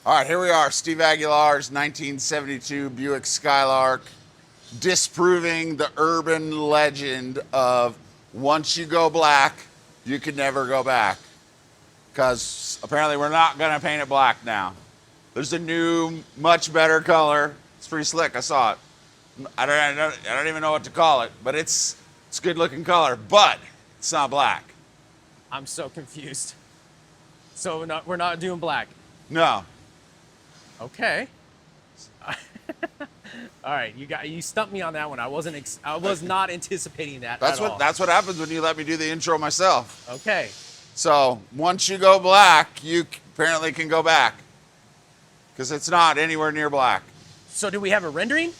All right, here we are, Steve Aguilar's 1972 Buick Skylark, disproving the urban legend of once you go black, you can never go back. Because apparently we're not gonna paint it black now. There's a new, much better color. It's pretty slick, I saw it. I don't even know what to call it, but it's a good looking color, but it's not black. I'm so confused. So we're not doing black. No. Okay. All right, you stumped me on that one. I was not anticipating that. That's what happens when you let me do the intro myself. Okay. So once you go black, you apparently can go back because it's not anywhere near black. So do we have a rendering?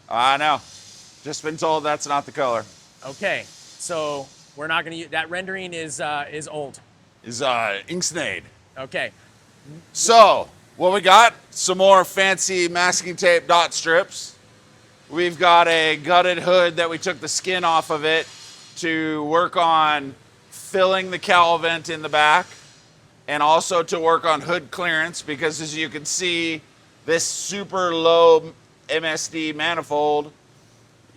I know. Just been told that's not the color. Okay. So we're not going to use that. Rendering is old. Is Inksnade. Okay. So what we got? Some more fancy masking tape dot strips. We've got a gutted hood that we took the skin off of it to work on filling the cowl vent in the back, and also to work on hood clearance, because as you can see, this super low MSD manifold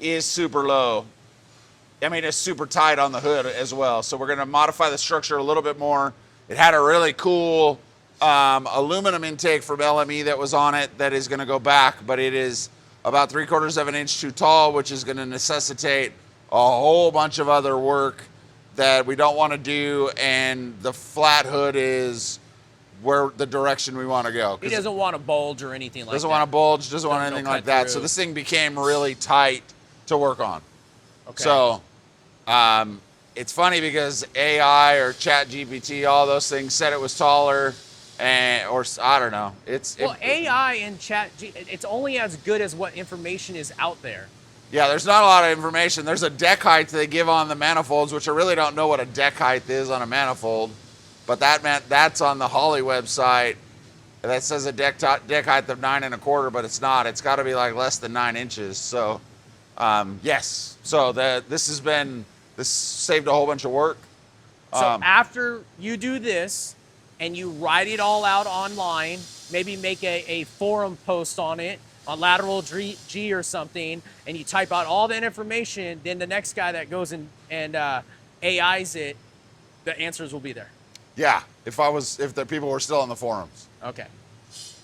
is super low. I mean, it's super tight on the hood as well. So we're gonna modify the structure a little bit more. It had a really cool aluminum intake from LME that was on it that is gonna go back, but it is about 3/4 of an inch too tall, which is gonna necessitate a whole bunch of other work that we don't want to do, and the flat hood is where the direction we want to go. He doesn't want to bulge or anything like that. Doesn't want to bulge, doesn't want anything like that. So this thing became really tight to work on. Okay. So it's funny because AI or ChatGPT, all those things said it was taller, or I don't know. AI and it's only as good as what information is out there. Yeah, there's not a lot of information. There's a deck height they give on the manifolds, which I really don't know what a deck height is on a manifold, but that's on the Holley website. That says a deck height of 9 1/4, but it's not. It's got to be like less than 9 inches. So, yes. So this saved a whole bunch of work. So after you do this and you write it all out online, maybe make a forum post on it, on lateral G or something, and you type out all that information, then the next guy that goes and AIs it, the answers will be there. Yeah, if the people were still on the forums. Okay.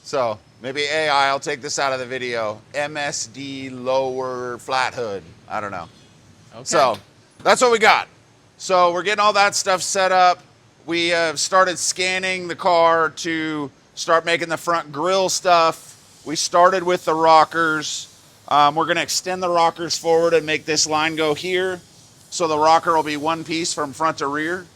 So maybe AI, I'll take this out of the video. MSD lower flat hood. I don't know. Okay. So that's what we got. So we're getting all that stuff set up. We have started scanning the car to start making the front grille stuff. We started with the rockers. We're going to extend the rockers forward and make this line go here. So the rocker will be one piece from front to rear.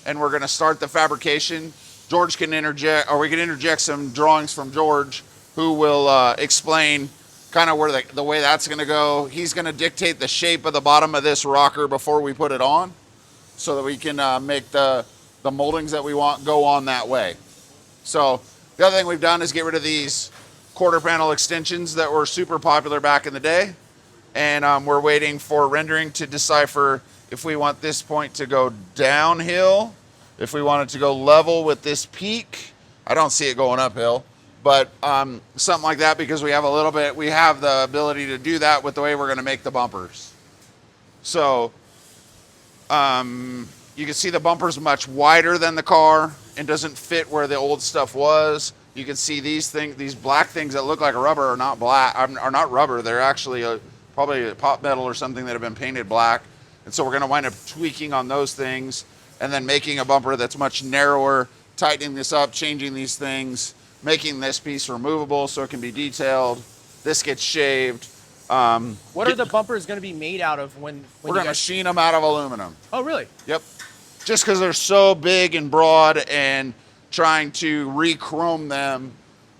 And we're going to start the fabrication. George can interject, or we can interject some drawings from George, who will explain kind of where the way that's going to go. He's going to dictate the shape of the bottom of this rocker before we put it on, so that we can make the moldings that we want go on that way. So the other thing we've done is get rid of these quarter panel extensions that were super popular back in the day, and we're waiting for rendering to decipher if we want this point to go downhill, if we want it to go level with this peak. I don't see it going uphill, but something like that, because we have the ability to do that with the way we're going to make the bumpers. So you can see the bumper's much wider than the car and doesn't fit where the old stuff was. You can see these black things that look like rubber are not black, are not rubber. They're actually probably pot metal or something that have been painted black. And so we're going to wind up tweaking on those things and then making a bumper that's much narrower, tightening this up, changing these things, making this piece removable so it can be detailed. This gets shaved. What are the bumpers going to be made out of when we're going to machine them out of aluminum? Oh, really? Yep. Just because they're so big and broad, and trying to re-chrome them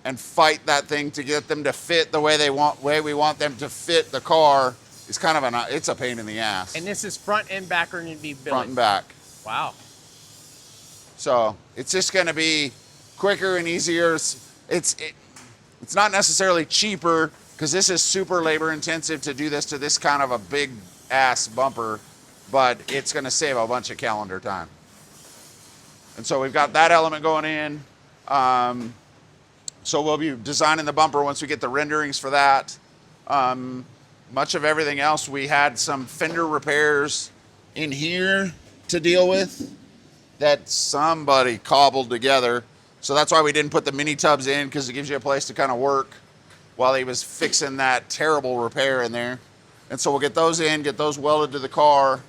and fight that thing to get them to fit the way we want them to fit the car is kind of it's a pain in the ass. And this is front and back are going to be built? Front and back. Wow. So it's just going to be quicker and easier. It's not necessarily cheaper, because this is super labor intensive to do this to this kind of a big ass bumper, but it's going to save a bunch of calendar time. And so we've got that element going in. So we'll be designing the bumper once we get the renderings for that. Much of everything else, we had some fender repairs in here to deal with that somebody cobbled together. So that's why we didn't put the mini tubs in, because it gives you a place to kind of work while he was fixing that terrible repair in there. And so we'll get those in, get those welded to the car,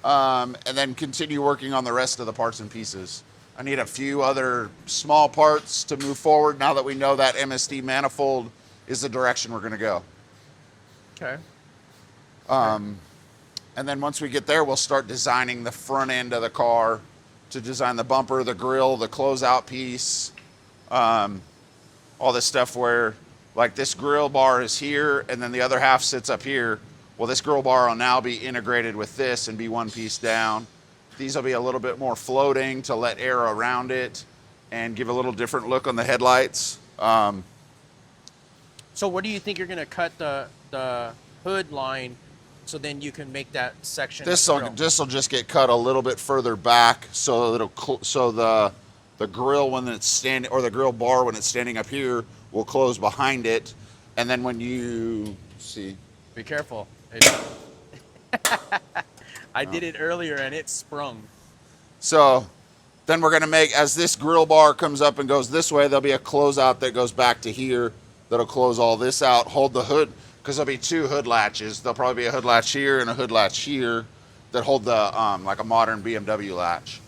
and then continue working on the rest of the parts and pieces. I need a few other small parts to move forward now that we know that MSD manifold is the direction we're going to go. Okay. And then once we get there, we'll start designing the front end of the car to design the bumper, the grill, the closeout piece, all this stuff where, like, this grill bar is here and then the other half sits up here. Well, this grill bar will now be integrated with this and be one piece down. These will be a little bit more floating to let air around it and give a little different look on the headlights. So where do you think you're going to cut the hood line so then you can make that section? This will just get cut a little bit further back, so the grill when it's standing, or the grill bar when it's standing up here, will close behind it, and then when you see, be careful. I did it earlier and it sprung. So then we're gonna make, as this grill bar comes up and goes this way, there'll be a closeout that goes back to here that'll close all this out, hold the hood, because there'll be two hood latches. There'll probably be a hood latch here and a hood latch here that hold the like a modern BMW latch.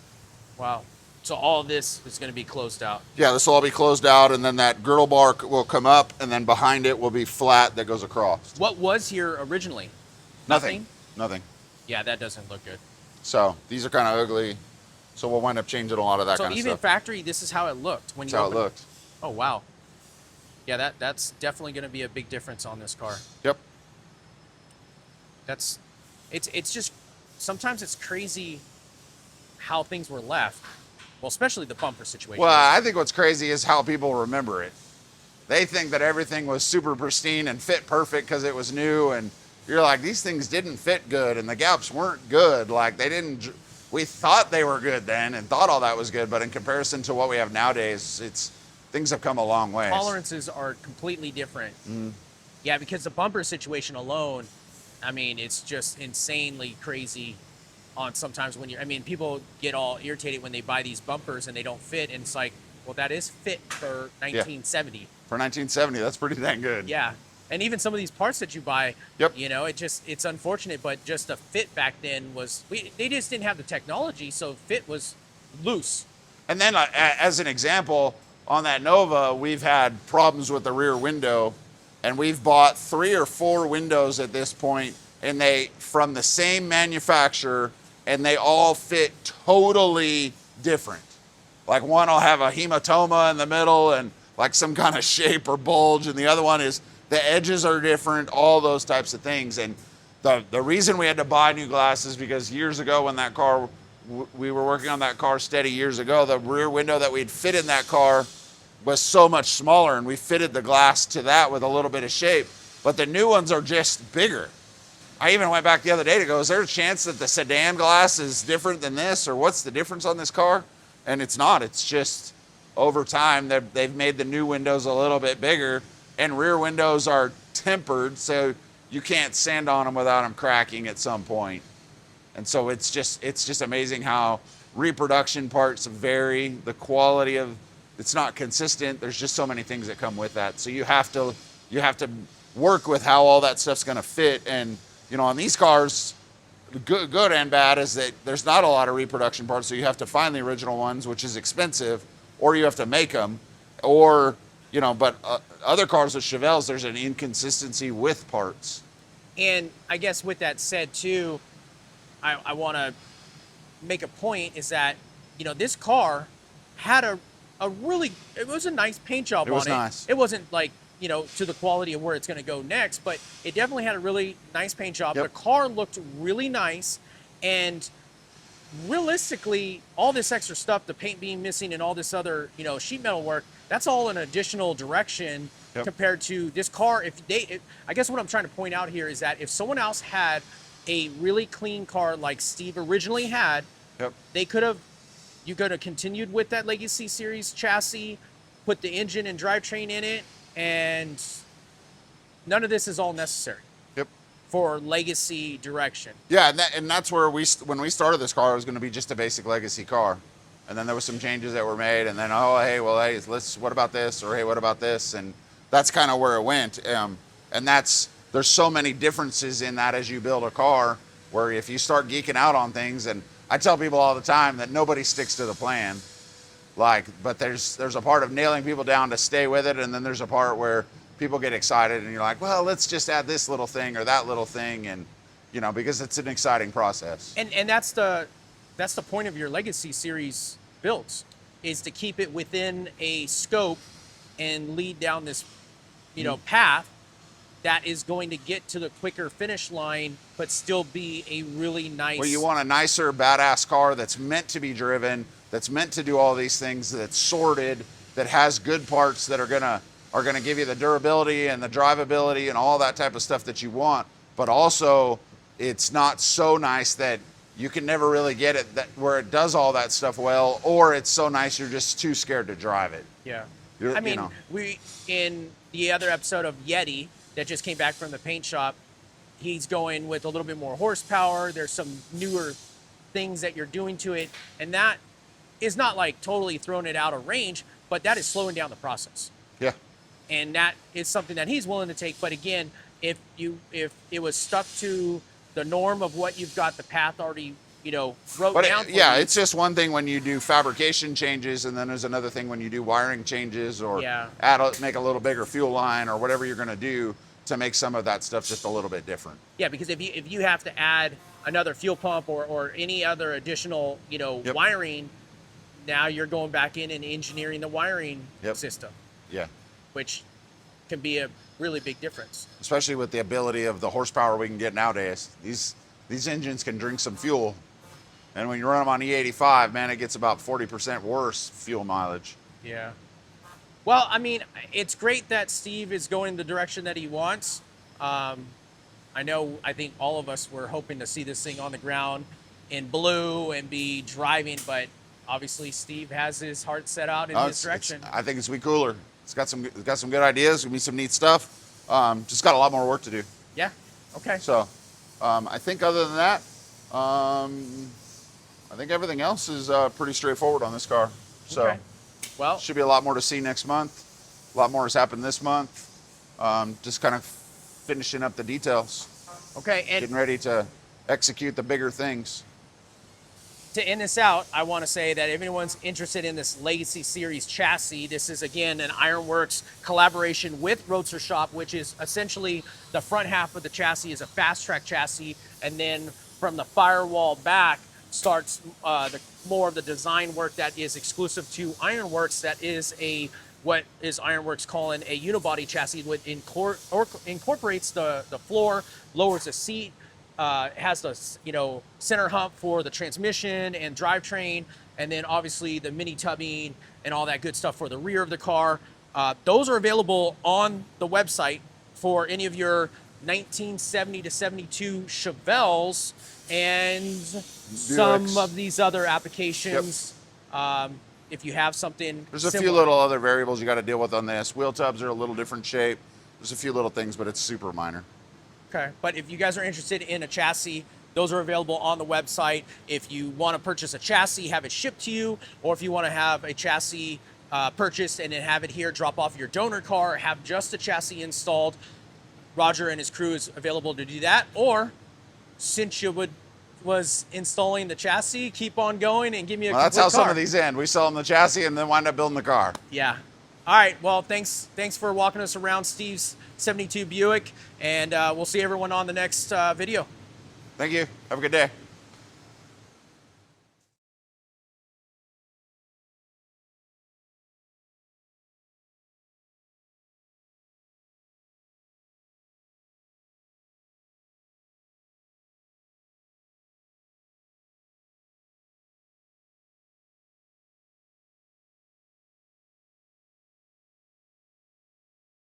Wow. So all this is going to be closed out. Yeah, this will all be closed out, and then that grill bar will come up, and then behind it will be flat that goes across. What was here originally? Nothing. Yeah, that doesn't look good. So these are kind of ugly. So we'll wind up changing a lot of that kind of stuff. So even factory, this is how it looked when you That's how it opened looked. Oh, wow. Yeah, that's definitely going to be a big difference on this car. Yep. It's just, sometimes it's crazy how things were left. Well, especially the bumper situation. Well, I think what's crazy is how people remember it. They think that everything was super pristine and fit perfect because it was new, and you're like, these things didn't fit good, and the gaps weren't good. Like, they didn't. We thought they were good then, and thought all that was good, but in comparison to what we have nowadays, things have come a long way. Tolerances are completely different. Yeah, because the bumper situation alone, I mean, it's just insanely crazy. On sometimes when people get all irritated when they buy these bumpers and they don't fit, and it's like, well, that is fit for 1970. Yeah. For 1970, that's pretty dang good. Yeah, and even some of these parts that you buy, yep. It's unfortunate, but just the fit back then was, they just didn't have the technology, so fit was loose. And then as an example, on that Nova, we've had problems with the rear window, and we've bought 3 or 4 windows at this point, and they from the same manufacturer, and they all fit totally different. Like, one will have a hematoma in the middle and like some kind of shape or bulge, and the other one is the edges are different, all those types of things. And the reason we had to buy new glass is because years ago when that car, we were working on that car steady years ago, the rear window that we'd fit in that car was so much smaller, and we fitted the glass to that with a little bit of shape. But the new ones are just bigger. I even went back the other day to go, is there a chance that the sedan glass is different than this, or what's the difference on this car? And it's not. It's just over time they've made the new windows a little bit bigger, and rear windows are tempered, so you can't sand on them without them cracking at some point. And so it's just amazing how reproduction parts vary. The quality of it's not consistent. There's just so many things that come with that. So you have to work with how all that stuff's going to fit. And on these cars, good and bad is that there's not a lot of reproduction parts, so you have to find the original ones, which is expensive, or you have to make them, or but other cars with Chevelles, there's an inconsistency with parts. And I guess with that said too, I want to make a point is that this car had it was a nice paint job on it. It was nice. It wasn't like to the quality of where it's going to go next, but it definitely had a really nice paint job. Yep. The car looked really nice, and realistically, all this extra stuff, the paint being missing and all this other, sheet metal work, that's all an additional direction compared to this car. I guess what I'm trying to point out here is that if someone else had a really clean car like Steve originally had, you could have continued with that Legacy Series chassis, put the engine and drivetrain in it, and none of this is all necessary. Yep. For legacy direction. Yeah, and that's where when we started this car, it was going to be just a basic legacy car. And then there was some changes that were made, and then, oh, hey, well, hey, what about this? Or, hey, what about this? And that's kind of where it went. And there's so many differences in that as you build a car, where if you start geeking out on things, and I tell people all the time that nobody sticks to the plan. But there's a part of nailing people down to stay with it, and then there's a part where people get excited, and you're like, well, let's just add this little thing or that little thing, and because it's an exciting process. And that's the point of your legacy series builds, is to keep it within a scope and lead down this path that is going to get to the quicker finish line, but still be a really nice. Well, you want a nicer, badass car that's meant to be driven, that's meant to do all these things, that's sorted, that has good parts that are gonna give you the durability and the drivability and all that type of stuff that you want. But also, it's not so nice that you can never really get it where it does all that stuff well, or it's so nice you're just too scared to drive it. Yeah. We in the other episode of Yeti that just came back from the paint shop, he's going with a little bit more horsepower. There's some newer things that you're doing to it, and that is not like totally throwing it out of range, but that is slowing down the process. Yeah. And that is something that he's willing to take. But again, if it was stuck to the norm of what you've got the path already, wrote down for you. It's just one thing when you do fabrication changes, and then there's another thing when you do wiring changes, or make a little bigger fuel line, or whatever you're going to do to make some of that stuff just a little bit different. Yeah, because if you have to add another fuel pump or any other additional wiring, now you're going back in and engineering the wiring system. Yeah. Which can be a really big difference. Especially with the ability of the horsepower we can get nowadays. These engines can drink some fuel. And when you run them on E85, man, it gets about 40% worse fuel mileage. Yeah. Well, I mean, it's great that Steve is going the direction that he wants. I think all of us were hoping to see this thing on the ground in blue and be driving, but obviously Steve has his heart set out in this direction. I think it's way cooler. It's got some good ideas. Gonna be some neat stuff. Just got a lot more work to do. Yeah. Okay. So, I think other than that, I think everything else is pretty straightforward on this car. So, okay. Well, should be a lot more to see next month. A lot more has happened this month. Just kind of finishing up the details. Okay. And getting ready to execute the bigger things. To end this out, I want to say that if anyone's interested in this Legacy Series chassis, this is, again, an Ironworks collaboration with Roadstershop, which is essentially the front half of the chassis is a fast track chassis, and then from the firewall back starts more of the design work that is exclusive to Ironworks. That is what is Ironworks calling a unibody chassis, which incorporates the floor, lowers the seat, has the center hump for the transmission and drivetrain, and then obviously the mini tubbing and all that good stuff for the rear of the car. Those are available on the website for any of your 1970 to 72 Chevelles and some of these other applications. Yep. If you have something there's a few little other variables you got to deal with on this. Wheel tubs are a little different shape. There's a few little things, but it's super minor. Okay, but if you guys are interested in a chassis, those are available on the website. If you want to purchase a chassis, have it shipped to you, or if you want to have a chassis purchased and then have it here, drop off your donor car, have just a chassis installed, Roger and his crew is available to do that. Or since you was installing the chassis, keep on going and give me a complete that's how car. Some of these end. We sell them the chassis and then wind up building the car. Yeah. All right, well, thanks for walking us around Steve's 72 Buick, and we'll see everyone on the next video. Thank you. Have a good day.